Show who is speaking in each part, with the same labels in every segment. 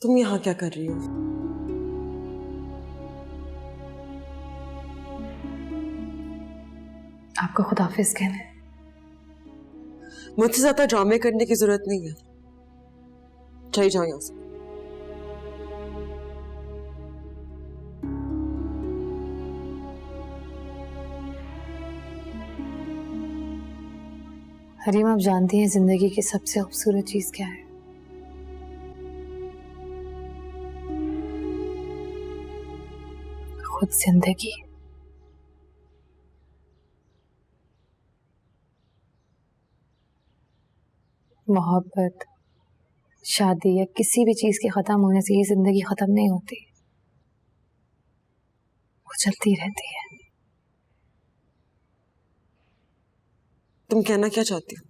Speaker 1: तुम यहाँ क्या कर रही हो?
Speaker 2: आपको खुदाफिज कहना है?
Speaker 1: मुझसे ज्यादा ड्रामे करने की जरूरत नहीं है। चली जाओ यहाँ से।
Speaker 2: हरीम, आप जानती हैं जिंदगी की सबसे खूबसूरत चीज क्या है? खुद जिंदगी। मोहब्बत, शादी या किसी भी चीज के खत्म होने से ये जिंदगी खत्म नहीं होती, वो चलती रहती है।
Speaker 1: तुम कहना क्या चाहती हो?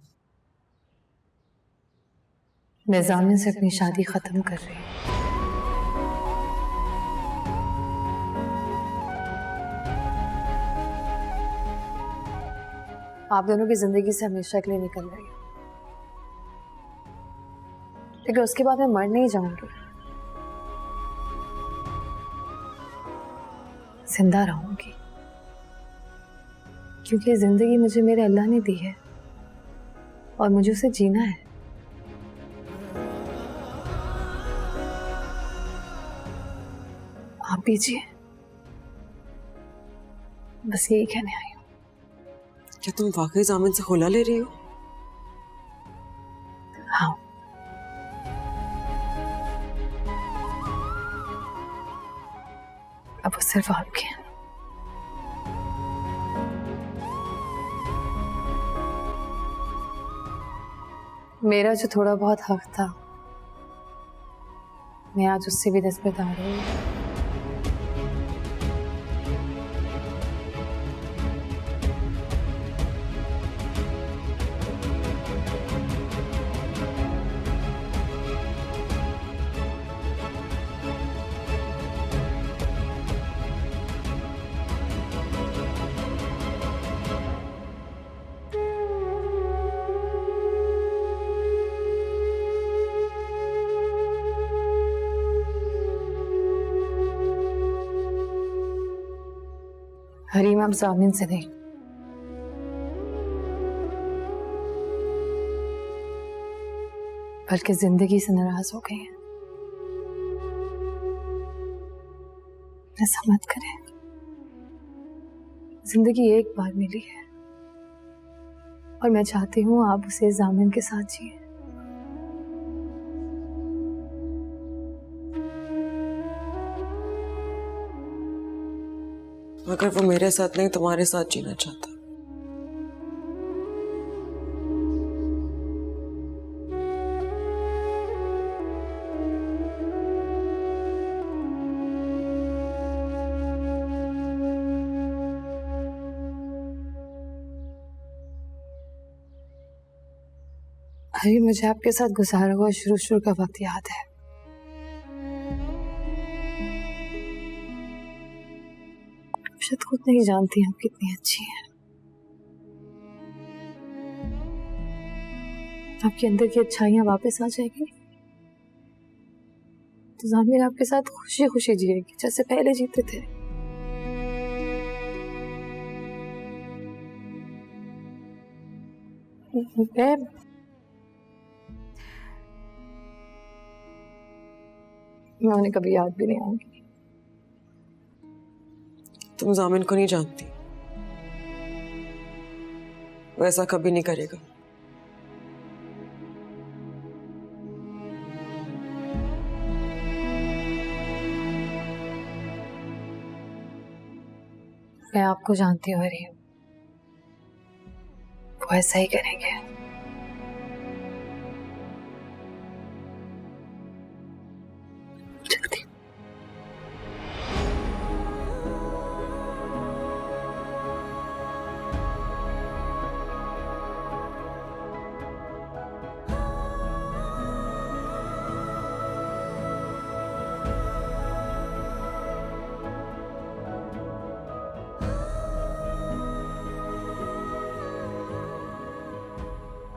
Speaker 2: मैं जामिन से अपनी शादी खत्म कर रही हूँ। आप दोनों की जिंदगी से हमेशा के लिए निकल रही हूँ, लेकिन उसके बाद मैं मर नहीं जाऊंगी, जिंदा रहूंगी, क्योंकि ये जिंदगी मुझे मेरे अल्लाह ने दी है और मुझे उसे जीना है। आप भी जिए, बस यही कहने आई हूँ।
Speaker 1: क्या तुम वाकई जामिन से खुला ले रही हो?
Speaker 2: हाँ। अब वो सिर्फ आपके हैं। मेरा जो थोड़ा बहुत हक था, मैं आज उससे भी दस्तबरदार हूँ। हरीम, आप जामिन से नहीं, बल्कि जिंदगी से नाराज हो गए हैं। ऐसा मत करें, जिंदगी एक बार मिली है और मैं चाहती हूँ आप उसे जामिन के साथ जिए।
Speaker 1: अगर वो मेरे साथ नहीं तुम्हारे साथ जीना चाहता,
Speaker 2: अरे, मुझे आपके साथ गुजारा हुआ शुरू का वक्त याद है। शायद खुद नहीं जानती आप कितनी अच्छी हैं। आपके अंदर की अच्छाइयां वापस आ जाएगी तो जामिन आपके साथ खुशी खुशी जिएगी जैसे पहले जीते थे। मैं उन्हें कभी याद भी नहीं आऊंगी।
Speaker 1: तुम जामिन को नहीं जानती, वो ऐसा कभी नहीं करेगा।
Speaker 2: मैं आपको जानती हूँ हरीम, वो ऐसा ही करेंगे।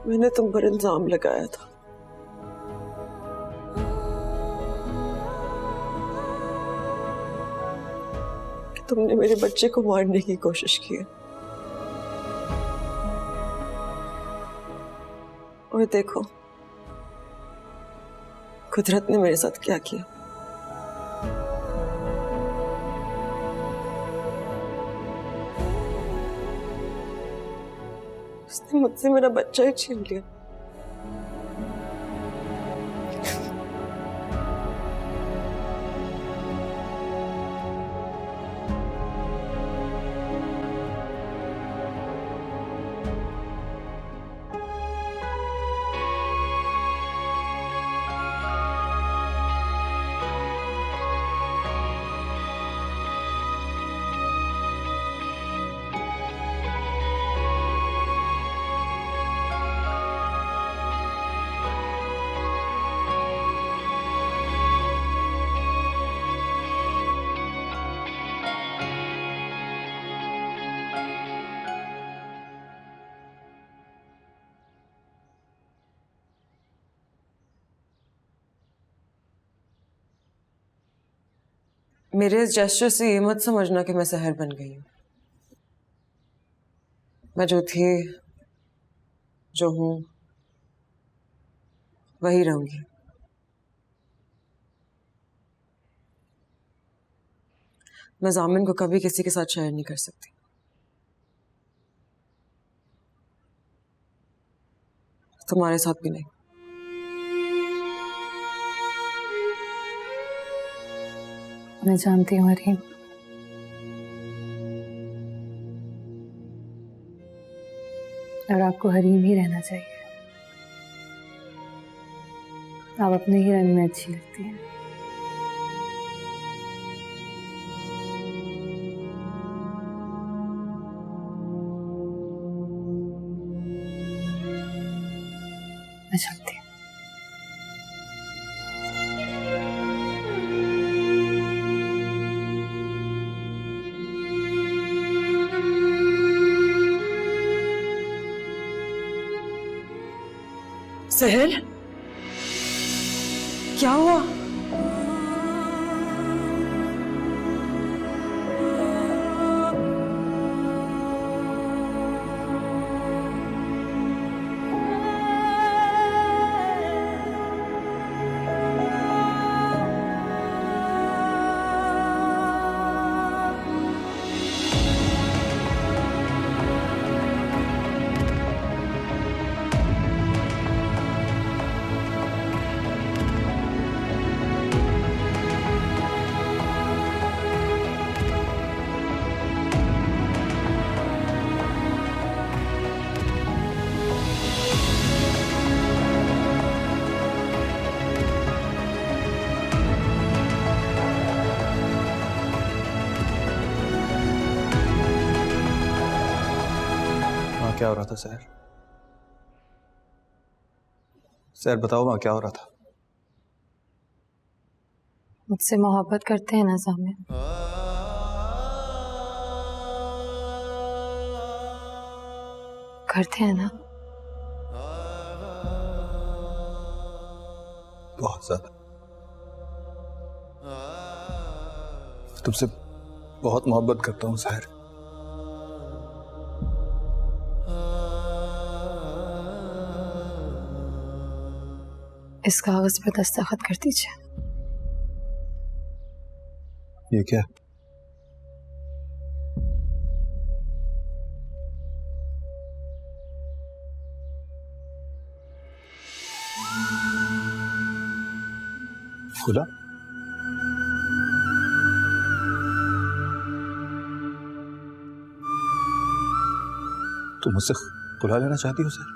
Speaker 1: मैंने तुम पर इल्जाम लगाया था, तुमने मेरे बच्चे को मारने की कोशिश की है। और देखो कुदरत ने मेरे साथ क्या किया। उसने मुझसे मेरा बच्चा ही छीन लिया। मेरे इस जेस्चर से ये मत समझना कि मैं सहर बन गई हूं। मैं जो थी, जो हूं, वही रहूंगी। मैं जामिन को कभी किसी के साथ शेयर नहीं कर सकती। तुम्हारे साथ भी नहीं।
Speaker 2: मैं जानती हूँ हरीम, और आपको हरीम ही रहना चाहिए। आप अपने ही रंग में अच्छी लगती हैं। मैं चलती हूँ।
Speaker 1: सहर, क्या हुआ?
Speaker 3: क्या हो रहा था सहर? सहर बताओ वहां क्या हो रहा था?
Speaker 2: मुझसे मोहब्बत करते हैं ना जामिन? करते हैं ना?
Speaker 3: बहुत ज्यादा। तुमसे बहुत मोहब्बत करता हूँ सहर।
Speaker 2: इस कागज पे दस्तखत कर दीजिए।
Speaker 3: ये क्या? खुला? तुम मुझसे खुला लेना चाहती हो सर?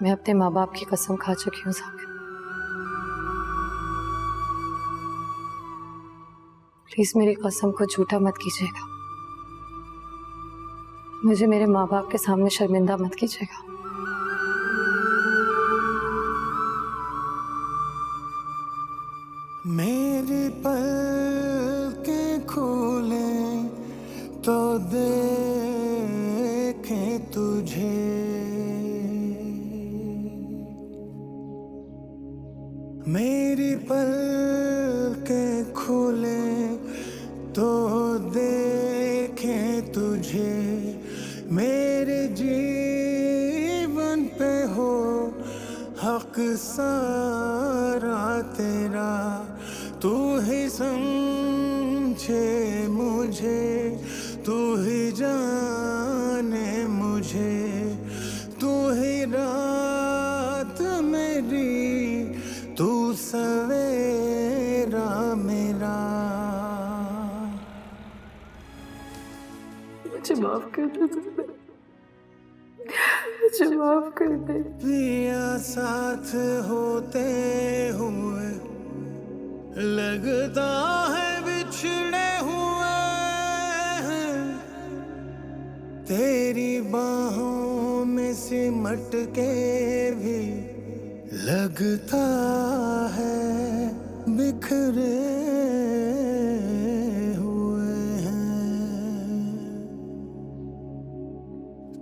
Speaker 2: मैं अपने माँ बाप की कसम खा चुकी हूँ जामिन। प्लीज मेरी कसम को झूठा मत कीजिएगा। मुझे मेरे माँ बाप के सामने शर्मिंदा मत कीजिएगा।
Speaker 4: मेरी पलकें खोले तो देखे तुझे, मेरी पलकें खोले तो देखे तुझे, मेरे जीवन पे हो हक सारा तेरा, तू ही समझे मुझे, तू ही जाने मुझे, तू ही रात मेरी, तू सवेरा मेरा।
Speaker 1: मुझे माफ कर दो, मुझे माफ कर दे।
Speaker 4: पिया साथ होते हुए लगता है बिछड़े हुए हैं, तेरी बाहों में सिमट के भी लगता है बिखरे हुए हैं।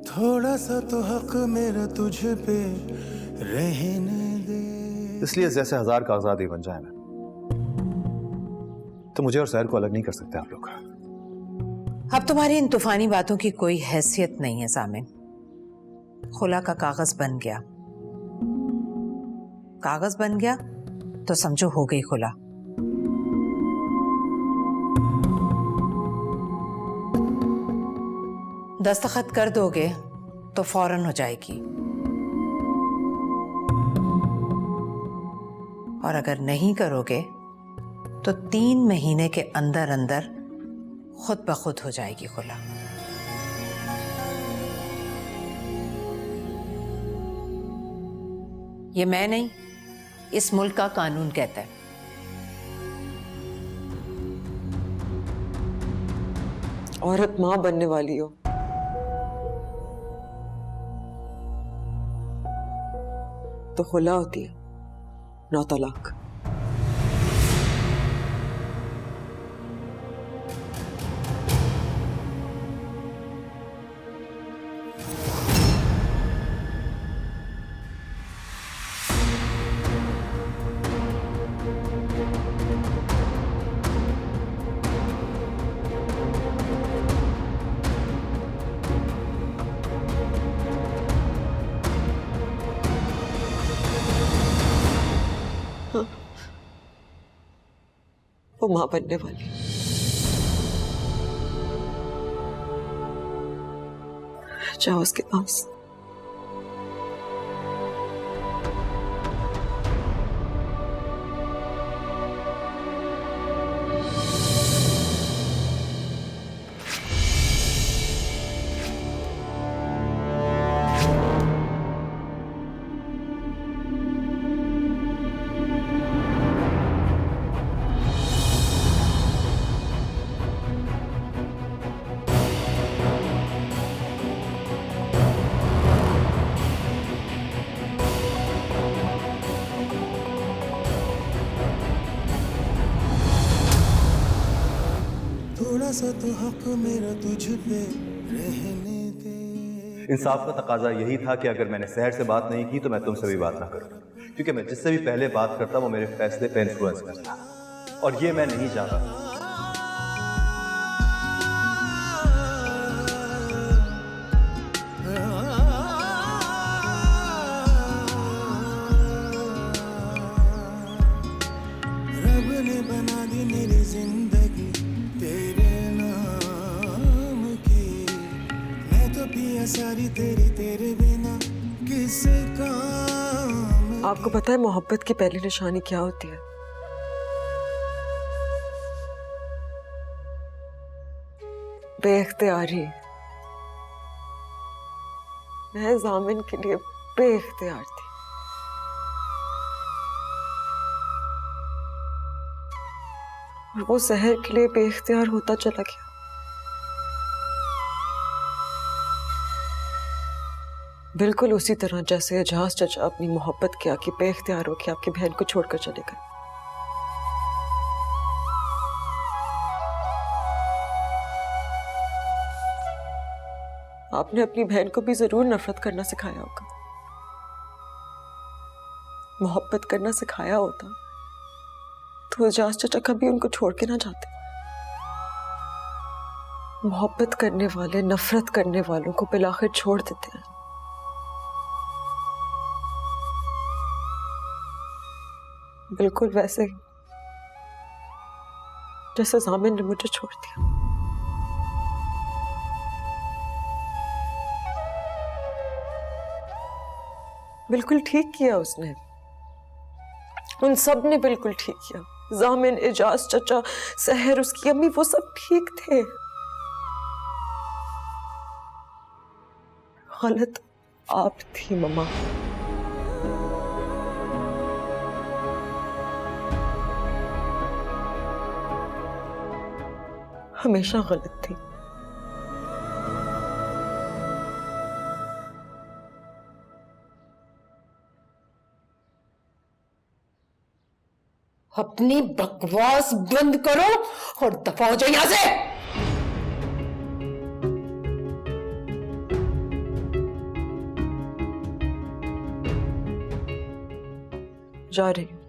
Speaker 4: थोड़ा सा तो हक मेरा तुझ पे रहने दे।
Speaker 3: इसलिए जैसे हजार कागजात ही बन जाए ना, तो मुझे और सहर को अलग नहीं कर सकते आप लोग।
Speaker 5: अब तुम्हारी इन तूफानी बातों की कोई हैसियत नहीं है सामिन। खुला का कागज बन गया, कागज बन गया तो समझो हो गई खुला। दस्तखत कर दोगे तो फौरन हो जाएगी, और अगर नहीं करोगे तो 3 महीने के अंदर अंदर खुद ब खुद हो जाएगी खुला। ये मैं नहीं, इस मुल्क का कानून कहता है।
Speaker 1: औरत मां बनने वाली हो तो खुला होती है, 9 तलाक। वो मां बनने वाली। जाओ उसके पास।
Speaker 4: थोड़ा सा तो हक मेरा तुझ पे रहने दे।
Speaker 3: इंसाफ का तकाजा यही था कि अगर मैंने सहर से बात नहीं की तो मैं तुमसे भी बात ना करूं, क्योंकि मैं जिससे भी पहले बात करता वो मेरे फैसले पे इन्फ्लुएंस करता, और ये मैं नहीं चाहता।
Speaker 4: रब ने बना दी मेरी जिंदगी तेरे नाम की, मैं तो पिया सारी तेरी, तेरे बिना किस काम।
Speaker 1: आपको पता है मोहब्बत की पहली निशानी क्या होती है? बेइख्तियारी। मैं जामिन के लिए बेइख्तियार थी। और वो सहर के लिए बेइख्तियार होता चला गया। बिल्कुल उसी तरह जैसे एजाज चाचा अपनी मोहब्बत के आगे बेइख्तियार होकर आपकी बहन को छोड़कर चले गए। आपने अपनी बहन को भी जरूर नफरत करना सिखाया होगा, मोहब्बत करना सिखाया होता तो एजाज चाचा कभी उनको छोड़ के ना जाते। मोहब्बत करने वाले नफरत करने वालों को बिलाखिर छोड़ देते हैं। बिल्कुल वैसे ही जैसे जामिन ने मुझे छोड़ दिया। बिल्कुल ठीक किया उसने, उन सब ने बिल्कुल ठीक किया। जामिन, एजाज चाचा, सहर, उसकी अम्मी, वो सब ठीक थे। गलत आप थी मम्मा। हमेशा गलत थी।
Speaker 6: अपनी बकवास बंद करो और दफा हो जाओ यहां से।
Speaker 1: जा रही हूं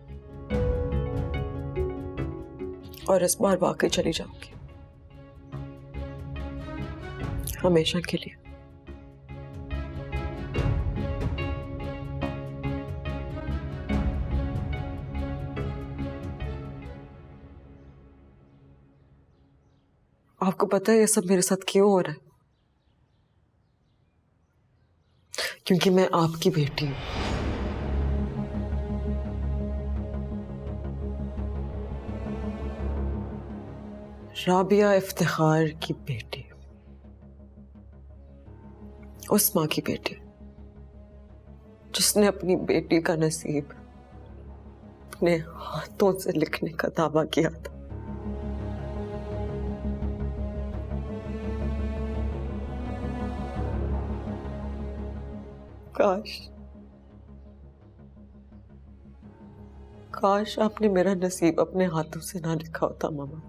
Speaker 1: और इस बार वाकई चली जाऊंगी, हमेशा के लिए। आपको पता है ये सब मेरे साथ क्यों हो रहा है? क्योंकि मैं आपकी बेटी हूं। राबिया इफ्तिखार की बेटी, उस मां की बेटी जिसने अपनी बेटी का नसीब अपने हाथों से लिखने का दावा किया था। काश आपने मेरा नसीब अपने हाथों से ना लिखा होता मामा।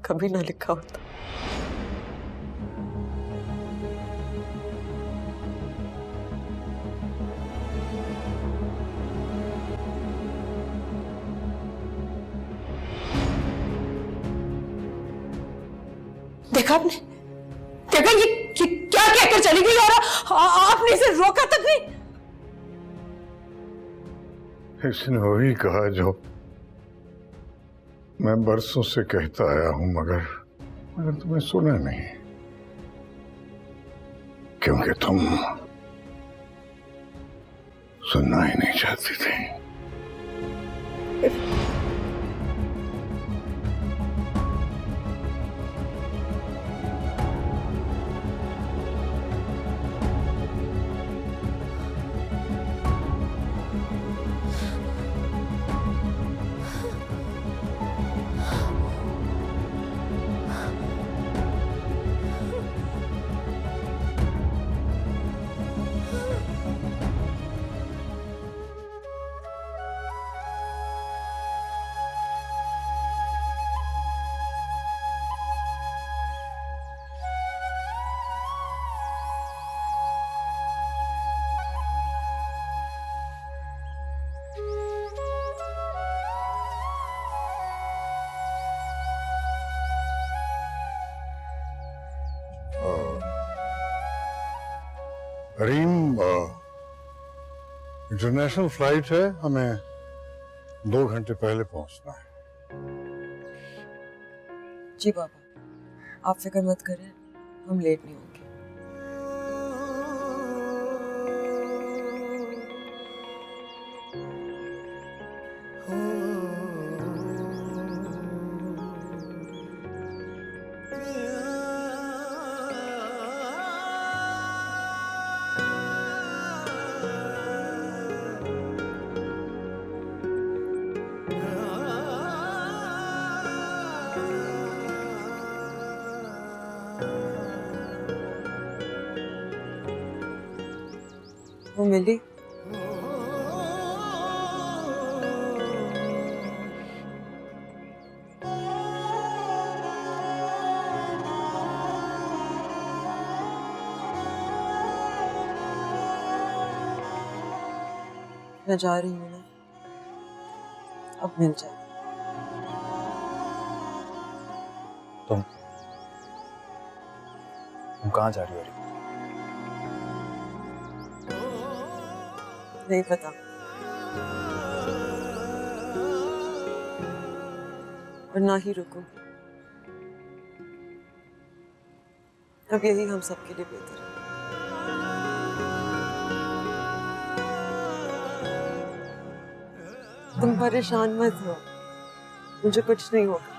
Speaker 1: कभी ना लिखा होता।
Speaker 6: देखा आपने, देखा ये क्या कहकर चली गई और आपने इसे रोका तक नहीं।
Speaker 7: इसने वही कहा जो मैं बरसों से कहता आया हूं, मगर तुम्हें सुना नहीं, क्योंकि तुम सुनना ही नहीं चाहती थी। रीम, इंटरनेशनल फ्लाइट है, हमें 2 घंटे पहले पहुंचना है।
Speaker 1: जी बाबा, आप फिक्र मत करें, हम लेट नहीं होंगे। वो मिली? मैं जा रही हूँ ना, अब मिल जाए।
Speaker 3: तुम कहाँ जा रही हो?
Speaker 1: नहीं पता, और ना ही रुकूंगी। अब यही हम सबके लिए बेहतर है। तुम परेशान मत हो, मुझे कुछ नहीं होगा।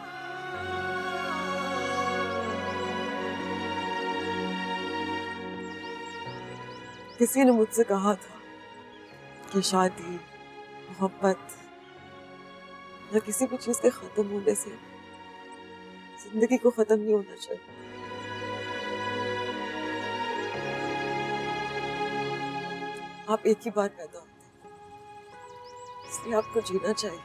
Speaker 1: किसी ने मुझसे कहा था कि शादी, मोहब्बत या किसी भी चीज के खत्म होने से जिंदगी को खत्म नहीं होना चाहिए। आप एक ही बार पैदा होते हैं, इसलिए आपको जीना चाहिए।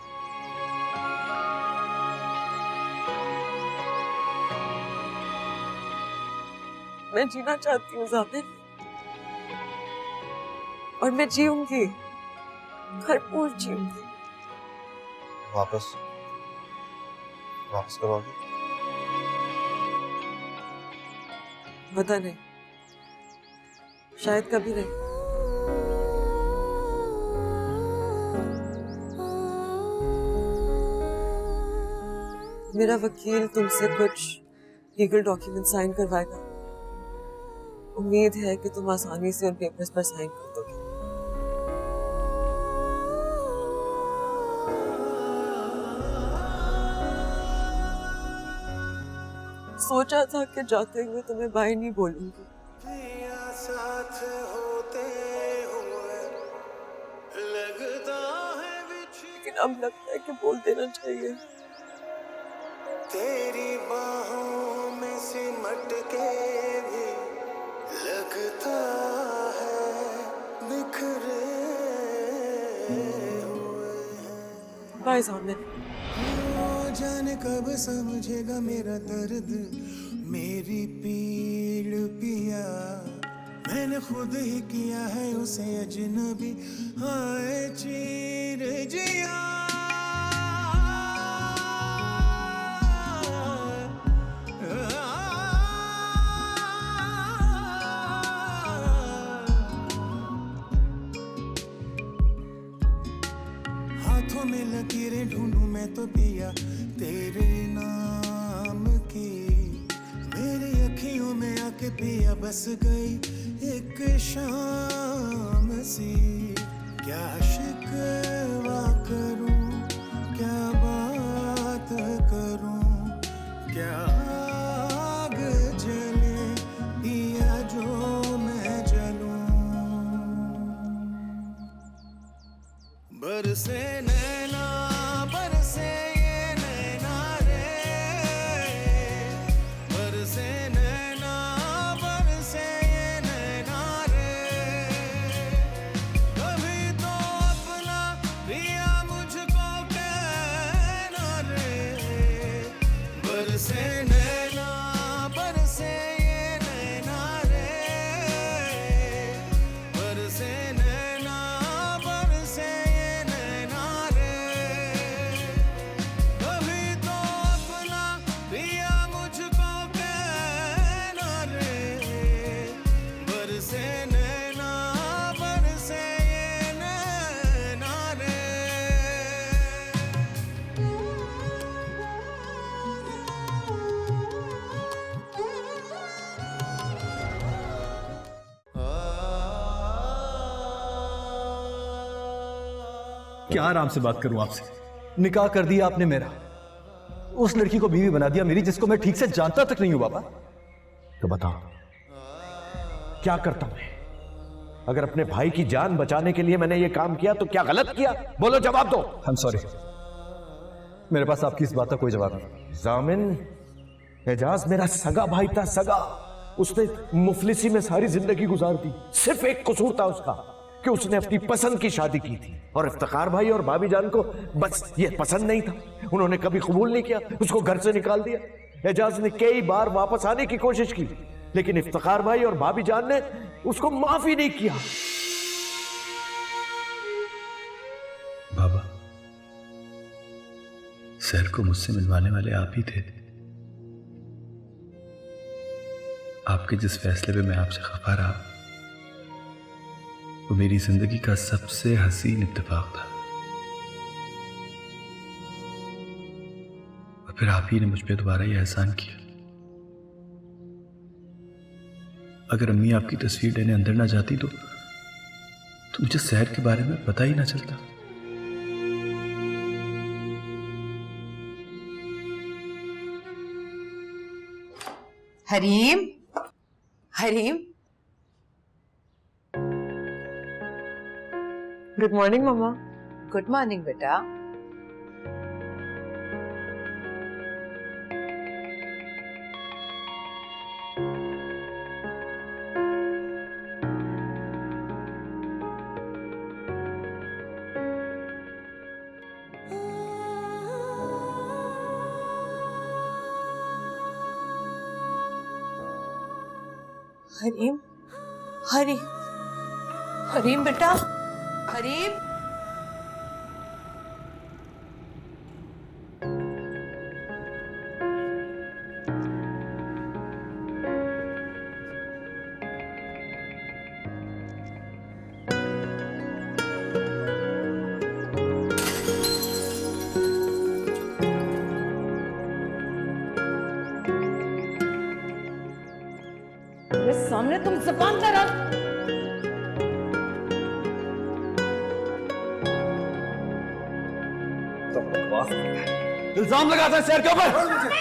Speaker 1: मैं जीना चाहती हूँ ज़ामिन, और मैं जीऊंगी, भरपूर जीऊंगी।
Speaker 3: वापस कब आओगी?
Speaker 1: पता नहीं, शायद कभी नहीं। मेरा वकील तुमसे कुछ लीगल डॉक्यूमेंट साइन करवाएगा। उम्मीद है कि तुम आसानी से उन पेपर्स पर साइन कर दोगे। सोचा था कि जाते हुए तुम्हें बाय नहीं बोलूंगी,
Speaker 4: साथ होते हुए लगता है
Speaker 1: लेकिन अब लगता है कि बोल देना चाहिए।
Speaker 4: तेरी बाहों में सिमट के भी लगता है बिखरे हुए हैं।
Speaker 1: बाय ज़ामिन।
Speaker 4: जाने कब समझेगा मेरा दर्द, मेरी पीड़ पिया। मैंने खुद ही किया है उसे अजनबी, हाय चीर जिया। हाथों में लकीरें ढूंढूं मैं तो पिया तेरे नाम की। मेरी अखियों में आके पिया बस गई एक शाम सी। क्या शिकवा करूं, क्या बात करूं, क्या आग जले पिया जो मैं जलूं। बरसे नैना बरसे ये नैना रे, बरसे नैना बरसे ये नैना रे। कभी तो अपना पिया मुझको कहना रे। बरसे नैना बरसे ये नैना रे, बरसे नैना बरसे ये नैना रे। कभी तो अपना पिया मुझको कहना रे। बरसे नैना बरसे ये नैना रे।
Speaker 3: क्या आराम से बात करूं आपसे? निकाह कर दिया आपने मेरा, उस लड़की को बीवी बना दिया मेरी, जिसको मैं ठीक से जानता तक नहीं हूं बाबा।
Speaker 8: तो बताओ क्या करता मैं? अगर अपने भाई की जान बचाने के लिए मैंने ये काम किया तो क्या गलत किया? बोलो, जवाब दो।
Speaker 3: आई एम सॉरी, मेरे पास आपकी इस बात का कोई जवाब नहीं।
Speaker 8: जामिन, एजाज मेरा सगा भाई था, सगा। उसने मुफलिसी में सारी जिंदगी गुजार दी। सिर्फ एक कसूर था उसका कि उसने अपनी पसंद की शादी की थी, और इफ्तिखार भाई और भाभी जान को बस ये पसंद नहीं था। उन्होंने कभी कबूल नहीं किया, उसको घर से निकाल दिया। एजाज ने कई बार वापस आने की कोशिश की, लेकिन इफ्तिखार भाई और भाभी जान ने उसको माफ ही नहीं किया।
Speaker 3: बाबा, सर को मुझसे मिलवाने वाले आप ही थे। आपके जिस फैसले पे मैं आपसे खफा रहा, वो मेरी जिंदगी का सबसे हसीन इत्तेफाक था। और फिर आप ही ने मुझ पे दोबारा ये एहसान किया। अगर अम्मी आपकी तस्वीर लेने अंदर ना जाती तो मुझे शहर के बारे में पता ही ना चलता।
Speaker 5: हरीम, हरीम,
Speaker 1: गुड मॉर्निंग मम्मा।
Speaker 5: गुड मॉर्निंग बेटा। हरीम, हरीम, हरीम बेटा, हरीम।
Speaker 6: मेरे सामने तुम जुबान पर रख।
Speaker 8: इल्जाम लगाता है शहर के ऊपर।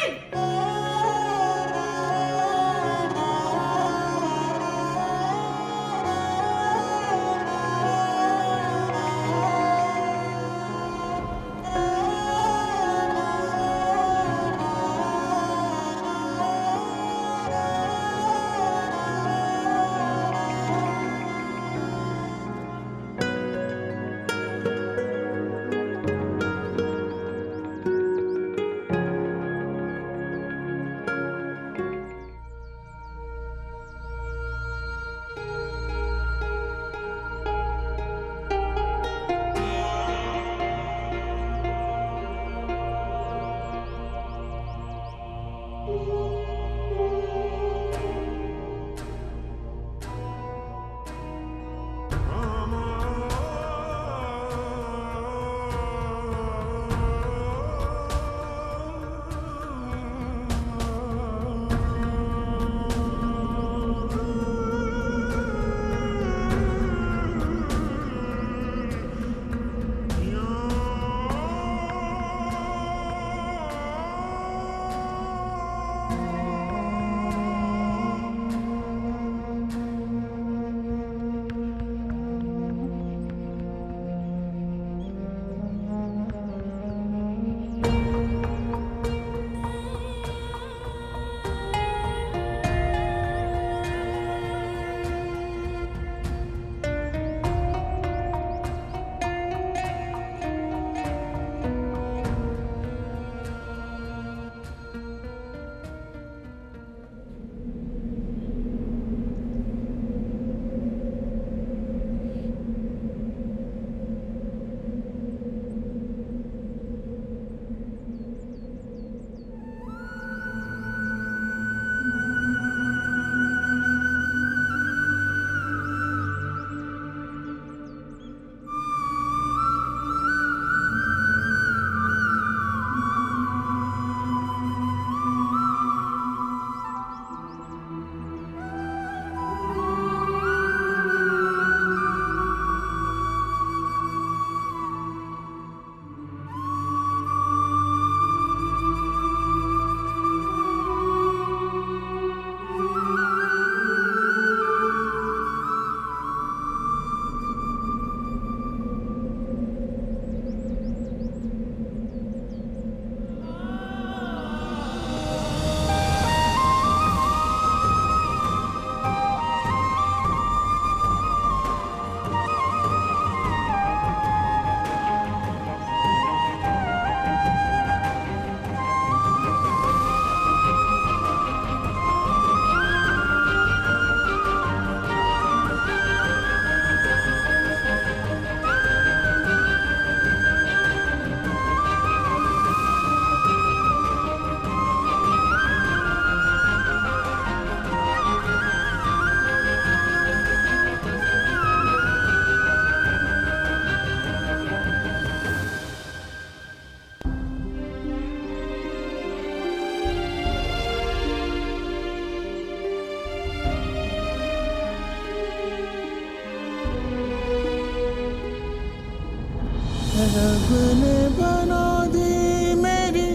Speaker 4: रब ने बना दी मेरी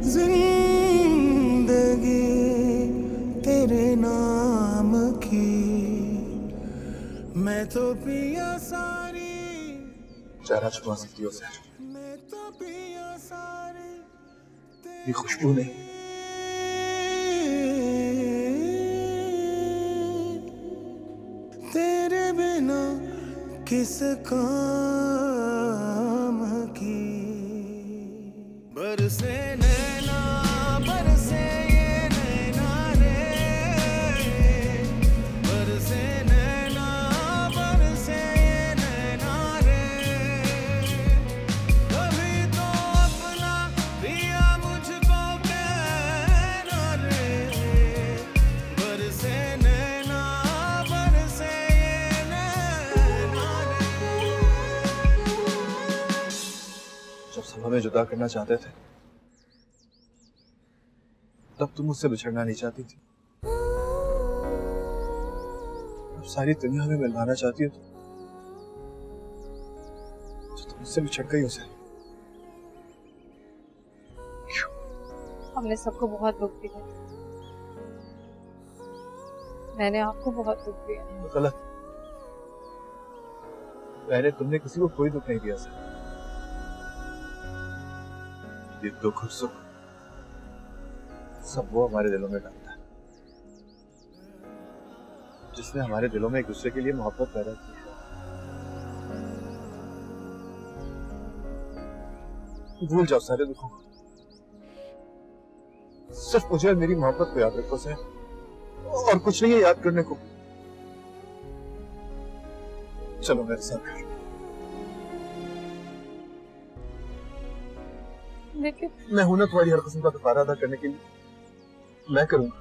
Speaker 4: जिंदगी तेरे नाम की, मैं तो पिया सारी,
Speaker 3: चेहरा छुपा सकती हो सर,
Speaker 4: मैं तो पिया सारी
Speaker 3: ये खुशबू नहीं,
Speaker 4: तेरे बिना किस काम की। बरसे नैना बरसे ये नैना रे, बरसे नैना बरसे ये नैना रे, कभी तो अपना पिया मुझको कहना रे, बरसे नैना बरसे ये नैना रे।
Speaker 3: जब सब हमें जुदा करना चाहते थे तब तुम मुझसे बिछड़ना नहीं चाहती थी, अब सारी दुनिया हमें मिलवाना चाहती हो तो तुम मुझसे बिछड़ गई हो सर।
Speaker 2: हमने सबको बहुत दुख दिया, मैंने आपको बहुत दुख दिया।
Speaker 3: गलत, पहले तुमने किसी को कोई दुख नहीं दिया सर, ये दुख और सुख सब वो हमारे दिलों में डालता है जिसने हमारे दिलों में एक दूसरे के लिए मोहब्बत पैदा की है। भूल जाओ सारे दुखों को, सिर्फ मुझे और मेरी मोहब्बत को याद रखो सर, और कुछ नहीं है याद करने को। चलो मेरे साथ।
Speaker 2: लेकिन
Speaker 3: मैं हूं ना तुम्हारी हर किस्म का दोबारा अदा करने के लिए, मैं करूंगा,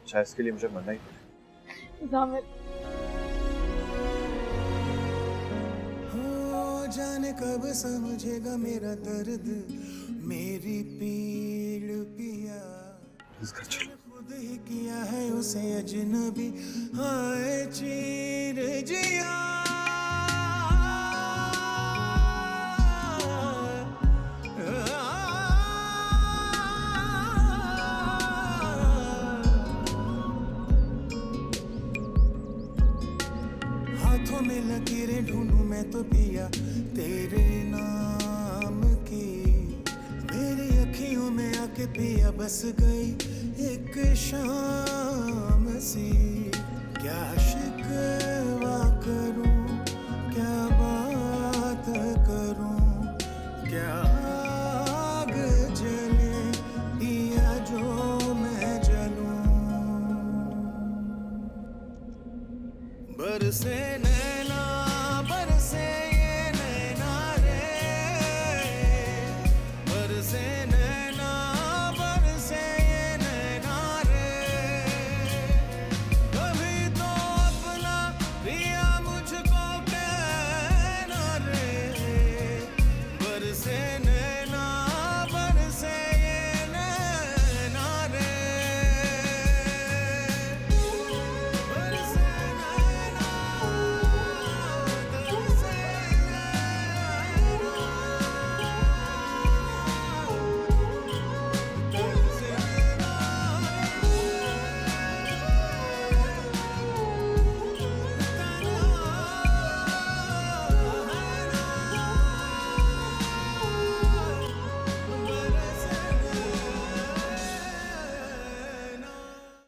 Speaker 3: शायद इसके लिए मुझे मरना ही पड़े।
Speaker 2: जामिर,
Speaker 4: हो जाने कब समझेगा मेरा दर्द, मेरी पीड़ पिया,
Speaker 3: इस घर चलो।
Speaker 4: खुद ही किया है उसे अजनबी, हाय चीर जिया। हाथों में लकीरें ढूंढूं मैं तो पिया तेरे नाम की, मेरी अखियों में आके पिया बस गई एक शाम सी। क्या शिकवा करूं, क्या बात करूं, क्या आग जले पिया जो मैं जलूं। बरसे